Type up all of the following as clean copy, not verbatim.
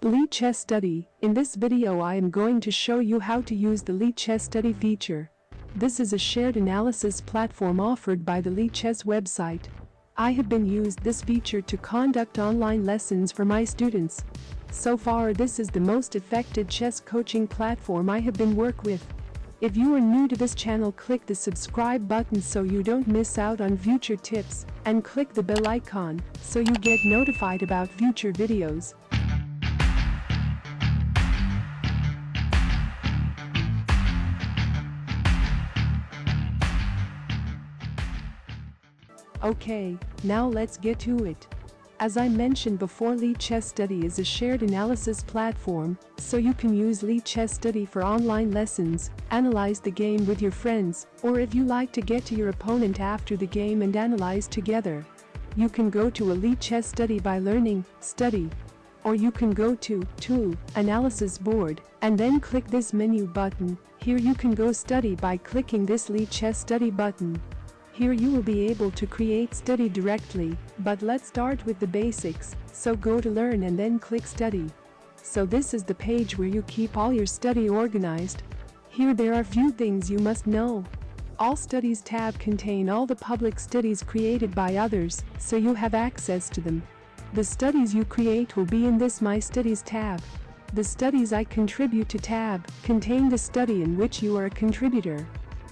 Lichess Study. In this video I am going to show you how to use the Lichess Study feature. This is a shared analysis platform offered by the Lichess website. I have been used this feature to conduct online lessons for my students. So far this is the most effective chess coaching platform I have been worked with. If you are new to this channel, click the subscribe button so you don't miss out on future tips, and click the bell icon so you get notified about future videos. Okay, now let's get to it. As I mentioned before, Lichess Study is a shared analysis platform, so you can use Lichess Study for online lessons, analyze the game with your friends, or if you like to get to your opponent after the game and analyze together. You can go to a Lichess Study by learning, study. Or you can go to Tool, Analysis Board, and then click this menu button. Here you can go study by clicking this Lichess Study button. Here you will be able to create study directly, but let's start with the basics, so go to learn and then click study. So this is the page where you keep all your study organized. Here there are few things you must know. All studies tab contain all the public studies created by others, so you have access to them. The studies you create will be in this My Studies tab. The studies I contribute to tab contain the study in which you are a contributor.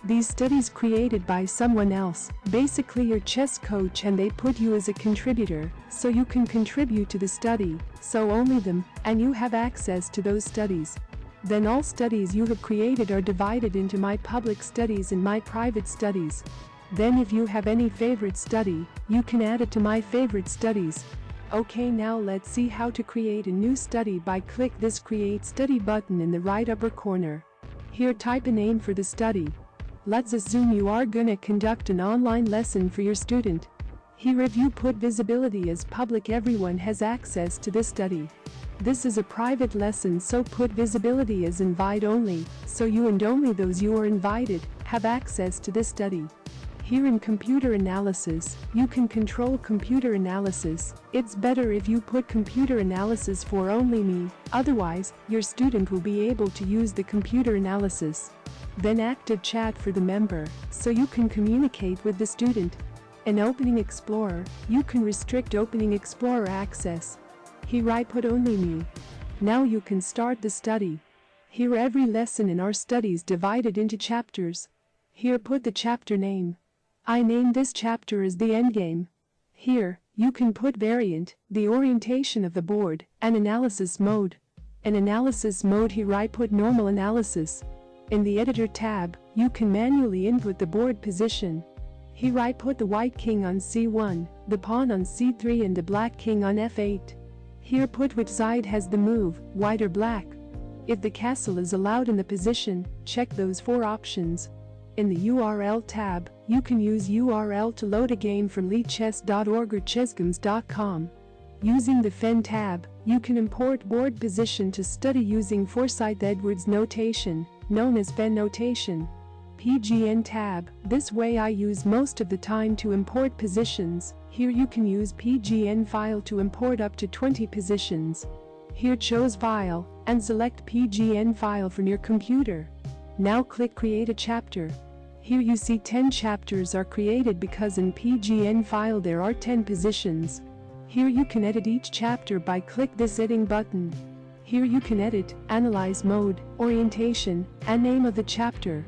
These studies created by someone else, basically your chess coach, and they put you as a contributor, so you can contribute to the study, so only them, and you have access to those studies. Then all studies you have created are divided into My Public Studies and My Private Studies. Then if you have any favorite study, you can add it to My Favorite Studies. Okay, now let's see how to create a new study by click this Create Study button in the right upper corner. Here type a name for the study. Let's assume you are gonna conduct an online lesson for your student. Here if you put visibility as public, everyone has access to this study. This is a private lesson, so put visibility as invite only, so you and only those you are invited have access to this study. Here in computer analysis, you can control computer analysis. It's better if you put computer analysis for only me, otherwise your student will be able to use the computer analysis. Then active chat for the member, so you can communicate with the student. In Opening Explorer, you can restrict Opening Explorer access. Here I put only me. Now you can start the study. Here every lesson in our studies divided into chapters. Here put the chapter name. I name this chapter as the endgame. Here, you can put variant, the orientation of the board, and analysis mode. In analysis mode, here I put normal analysis. In the Editor tab, you can manually input the board position. Here I put the white king on c1, the pawn on c3 and the black king on f8. Here put which side has the move, white or black. If the castle is allowed in the position, check those 4 options. In the URL tab, you can use URL to load a game from lichess.org or chessgames.com. Using the Fen tab, you can import board position to study using Forsyth-Edwards notation, known as Fen notation. PGN tab, this way I use most of the time to import positions. Here you can use PGN file to import up to 20 positions. Here choose file, and select PGN file from your computer. Now click Create a chapter. Here you see 10 chapters are created because in PGN file there are 10 positions. Here you can edit each chapter by click this editing button. Here you can edit, analyze mode, orientation, and name of the chapter.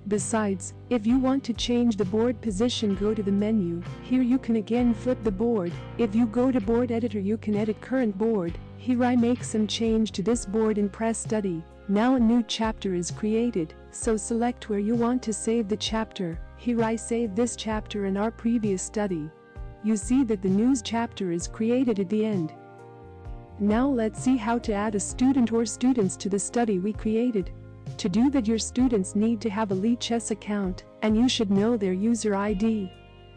Besides, if you want to change the board position, go to the menu. Here you can again flip the board. If you go to board editor, you can edit current board. Here I make some change to this board and press study. Now a new chapter is created, so select where you want to save the chapter. Here I save this chapter in our previous study. You see that the news chapter is created at the end. Now let's see how to add a student or students to the study we created. To do that, your students need to have a Lichess account, and you should know their user ID.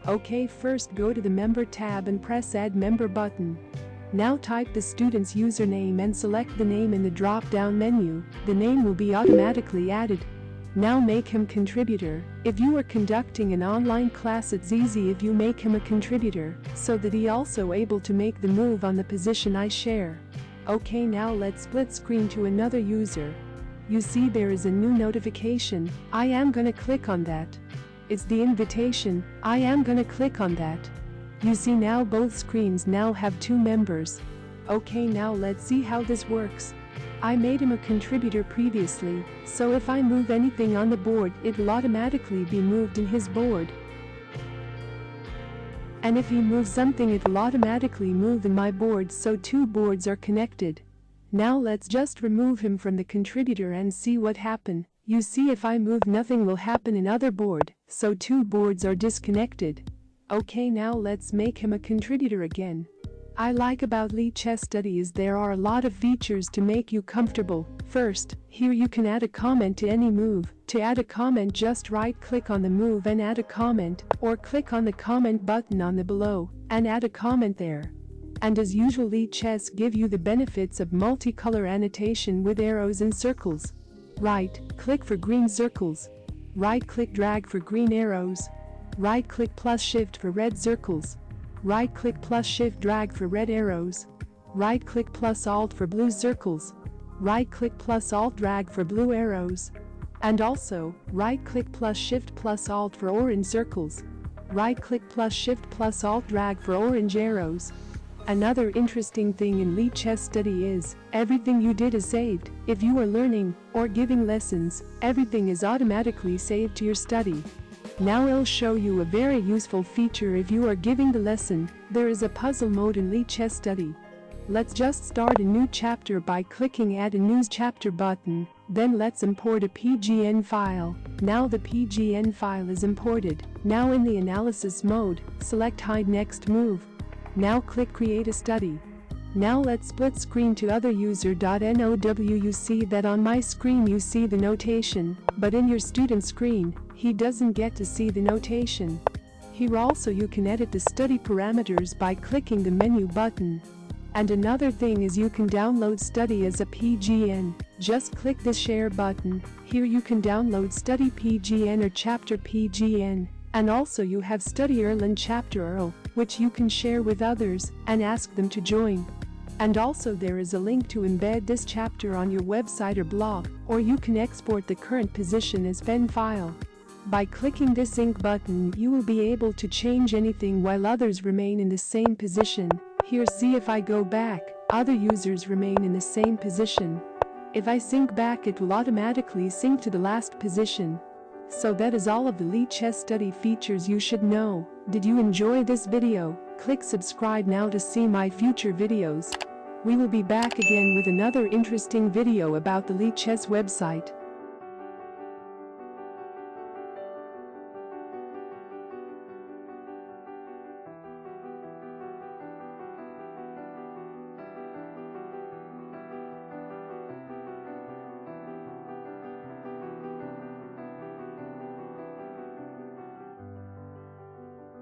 Okay, first go to the Member tab and press Add Member button. Now type the student's username and select the name in the drop-down menu. The name will be automatically added. Now make him contributor. If you are conducting an online class, it's easy if you make him a contributor, so that he also able to make the move on the position I share. Okay, now let's split screen to another user. You see there is a new notification. I am gonna click on that. It's the invitation. I am gonna click on that. You see now both screens now have two members. Okay, now let's see how this works. I made him a contributor previously, so if I move anything on the board, it will automatically be moved in his board. And if he moves something, it will automatically move in my board, so two boards are connected. Now let's just remove him from the contributor and see what happen. You see if I move, nothing will happen in other board, so two boards are disconnected. Okay, now let's make him a contributor again. I like about Lichess Study is there are a lot of features to make you comfortable. First, here you can add a comment to any move. To add a comment, just right click on the move and add a comment, or click on the comment button on the below and add a comment there. And as usual, Lichess give you the benefits of multicolor annotation with arrows and circles. Right click for green circles. Right click drag for green arrows. Right click plus shift for red circles. Right click plus shift drag for red arrows. Right click plus alt for blue circles. Right click plus alt drag for blue arrows. And also, right click plus shift plus alt for orange circles. Right click plus shift plus alt drag for orange arrows. Another interesting thing in Lichess Study is, everything you did is saved. If you are learning or giving lessons, everything is automatically saved to your study. Now I'll show you a very useful feature if you are giving the lesson. There is a puzzle mode in Lichess Study. Let's just start a new chapter by clicking Add a New Chapter button. Then let's import a PGN file. Now the PGN file is imported. Now in the analysis mode, select Hide Next Move. Now click Create a Study. Now let's split screen to other user.now. You see that on my screen you see the notation, but in your student screen, he doesn't get to see the notation. Here also you can edit the study parameters by clicking the menu button. And another thing is you can download study as a PGN. Just click the share button. Here you can download study PGN or chapter PGN. And also you have study Erlang chapter URL, which you can share with others and ask them to join. And also there is a link to embed this chapter on your website or blog, or you can export the current position as pen file. By clicking this ink button, you will be able to change anything while others remain in the same position. Here see if I go back, other users remain in the same position. If I sync back, it will automatically sync to the last position. So that is all of the Lichess Study features you should know. Did you enjoy this video? Click subscribe now to see my future videos. We will be back again with another interesting video about the Lichess website.